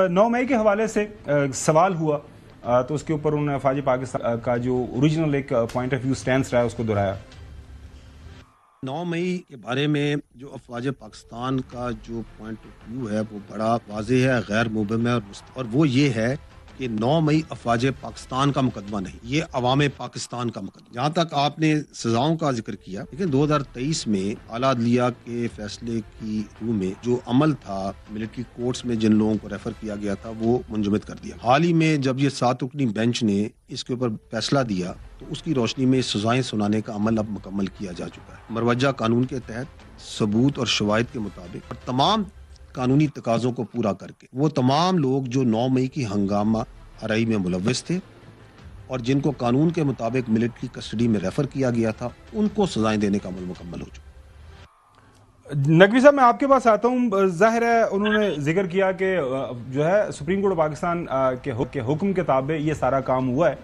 9 मई के हवाले से सवाल हुआ तो उसके ऊपर उन्होंने अफवाज पाकिस्तान का जो ओरिजिनल एक पॉइंट ऑफ व्यू स्टैंड रहा है उसको दोहराया। 9 मई के बारे में जो अफवाज पाकिस्तान का जो पॉइंट ऑफ व्यू है वो बड़ा वाज़ेह है, गैर मुबहम है और वो ये है कि 9 मई अफवाज पाकिस्तान का मुकदमा नहीं, ये अवाम पाकिस्तान का मुकदमा। जहाँ तक आपने सजाओं का जिक्र किया, लेकिन 2023 में आला अदलिया के फैसले की रूह में जो अमल था मिलिट्री कोर्ट्स में जिन लोगों को रेफर किया गया था वो मुंजमद कर दिया। हाल ही में जब ये 7 रुकनी बेंच ने इसके ऊपर फैसला दिया तो उसकी रोशनी में सजाएं सुनाने का अमल अब मुकम्मल किया जा चुका है। मरवजा कानून के तहत सबूत और शवाहिद के मुताबिक और तमाम कानूनी तकाज़ों को पूरा करके वो तमाम लोग जो 9 मई की हंगामा आराई में मुलव्वस थे और जिनको कानून के मुताबिक मिलिट्री कस्टडी में रेफर किया गया था उनको सजाएं देने का अमल मुकम्मल हो चुका। नकवी साहब, मैं आपके पास आता हूँ। जाहिर है उन्होंने जिक्र किया कि जो है सुप्रीम कोर्ट पाकिस्तान के हुक्म के ताबे ये सारा काम हुआ है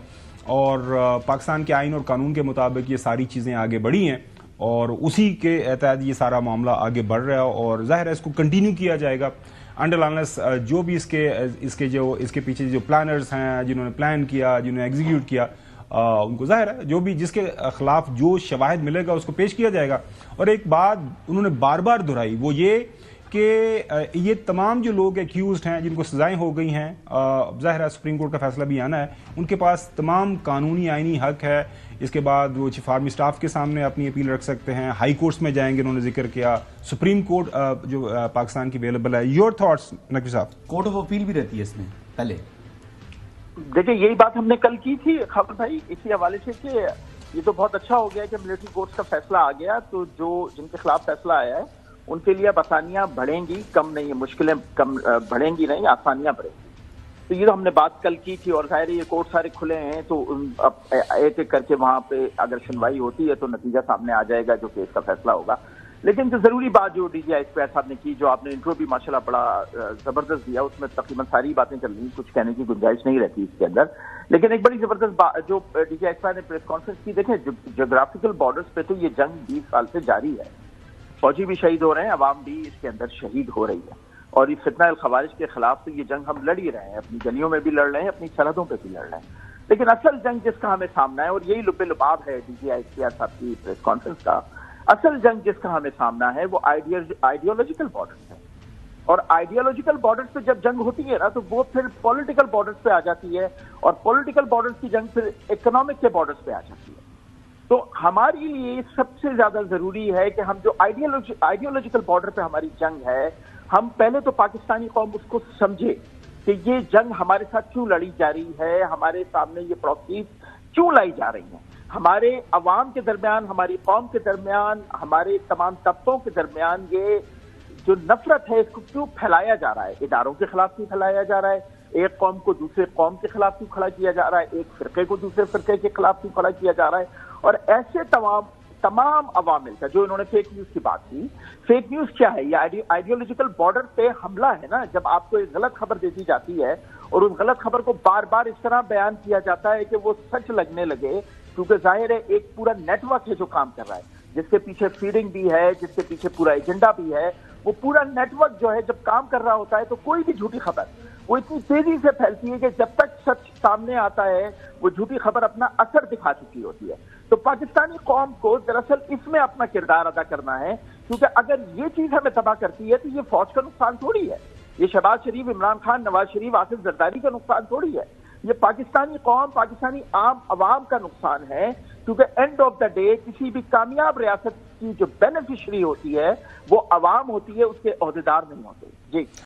और पाकिस्तान के आइन और कानून के मुताबिक ये सारी चीज़ें आगे बढ़ी हैं और उसी के तहत ये सारा मामला आगे बढ़ रहा है और जाहिर है इसको कंटिन्यू किया जाएगा अंडरलाइनस जो भी इसके पीछे जो प्लानर्स हैं, जिन्होंने प्लान किया, जिन्होंने एग्जीक्यूट किया, उनको जाहिर है जो भी जिसके खिलाफ जो शवाहिद मिलेगा उसको पेश किया जाएगा। और एक बात उन्होंने बार बार दोहराई वो ये कि ये तमाम जो लोग एक्यूज्ड हैं जिनको सजाएं हो गई हैं, ज़ाहिर है सुप्रीम कोर्ट का फैसला भी आना है, उनके पास तमाम कानूनी आइनी हक है। इसके बाद वो चीफ आर्मी स्टाफ के सामने अपनी अपील रख सकते हैं, हाई कोर्ट्स में जाएंगे, उन्होंने जिक्र किया, सुप्रीम कोर्ट जो पाकिस्तान की अवेलेबल है। योर थॉट्स नकवी साहब? कोर्ट ऑफ अपील भी रहती है इसमें पहले। देखिए यही बात हमने कल की थी खबर भाई, इसी हवाले से कि ये तो बहुत अच्छा हो गया कि मिलिट्री कोर्ट्स का फैसला आ गया, तो जो जिनके खिलाफ फैसला आया है उनके लिए अब आसानियां बढ़ेंगी, कम नहीं है, मुश्किलें कम बढ़ेंगी नहीं, आसानियां बढ़ेंगी। तो ये तो हमने बात कल की थी और जाहिर ये कोर्ट सारे खुले हैं तो अब एक एक करके वहां पे अगर सुनवाई होती है तो नतीजा सामने आ जाएगा जो केस का फैसला होगा। लेकिन जो जरूरी बात जो डीजी स्क्वायर साहब ने की, जो आपने इंट्रो भी माशाल्लाह बड़ा जबरदस्त दिया, उसमें तकरीबन सारी बातें चल रही, कुछ कहने की गुंजाइश नहीं रहती इसके अंदर। लेकिन एक बड़ी जबरदस्त बात जो डीजी स्क्वायर ने प्रेस कॉन्फ्रेंस की, देखें जोग्राफिकल बॉर्डर्स पे तो ये जंग 20 साल से जारी है, फौजी भी शहीद हो रहे हैं, अवाम भी इसके अंदर शहीद हो रही है और इस फितना अल खवारिज के खिलाफ तो ये जंग हम लड़ ही रहे हैं, अपनी गलियों में भी लड़ रहे हैं, अपनी सरहदों पे भी लड़ रहे हैं। लेकिन असल जंग जिसका हमें सामना है और यही लुब्बे लुबाब है डीजी आईसीआर साहब की प्रेस कॉन्फ्रेंस का, असल जंग जिसका हमें सामना है वो आइडियोलॉजिकल बॉर्डर्स है। और आइडियोलॉजिकल बॉर्डर्स पे जब जंग होती है ना तो वो फिर पॉलिटिकल बॉर्डर्स पे आ जाती है और पॉलिटिकल बॉर्डर्स की जंग फिर इकोनॉमिक के बॉर्डर्स पे आ जाती है। तो हमारे लिए सबसे ज्यादा जरूरी है कि हम जो आइडियोलॉजिकल बॉर्डर पे हमारी जंग है, हम पहले तो पाकिस्तानी कौम उसको समझे कि ये जंग हमारे साथ क्यों लड़ी जा रही है, हमारे सामने ये प्रॉक्सीज क्यों लाई जा रही हैं, हमारे अवाम के दरमियान, हमारी कौम के दरमियान, हमारे तमाम तबकों के दरमियान ये जो नफरत है इसको क्यों फैलाया जा रहा है, इदारों के खिलाफ क्यों फैलाया जा रहा है, एक कौम को दूसरे कौम के खिलाफ क्यों खड़ा किया जा रहा है, एक फिरके को दूसरे फिरके के खिलाफ क्यों खड़ा किया जा रहा है। और ऐसे तमाम अवामिल का जो इन्होंने फेक न्यूज की बात की, फेक न्यूज क्या है, ये आइडियोलॉजिकल बॉर्डर पे हमला है ना। जब आपको एक गलत खबर दे दी जाती है और उस गलत खबर को बार बार इस तरह बयान किया जाता है कि वो सच लगने लगे, क्योंकि जाहिर है एक पूरा नेटवर्क है जो काम कर रहा है, जिसके पीछे फीडिंग भी है, जिसके पीछे पूरा एजेंडा भी है, वो पूरा नेटवर्क जो है जब काम कर रहा होता है तो कोई भी झूठी खबर वो इतनी तेजी से फैलती है कि जब तक सच सामने आता है वो झूठी खबर अपना असर दिखा चुकी होती है। तो पाकिस्तानी कौम को दरअसल इसमें अपना किरदार अदा करना है, क्योंकि अगर ये चीज हमें तबाह करती है तो ये फौज का नुकसान थोड़ी है, ये शहबाज शरीफ, इमरान खान, नवाज शरीफ, आसिफ जरदारी का नुकसान थोड़ी है, ये पाकिस्तानी कौम, पाकिस्तानी आम अवाम का नुकसान है। क्योंकि एंड ऑफ द डे किसी भी कामयाब रियासत की जो बेनिफिशरी होती है वो अवाम होती है, उसके ओहदेदार नहीं होते। जी।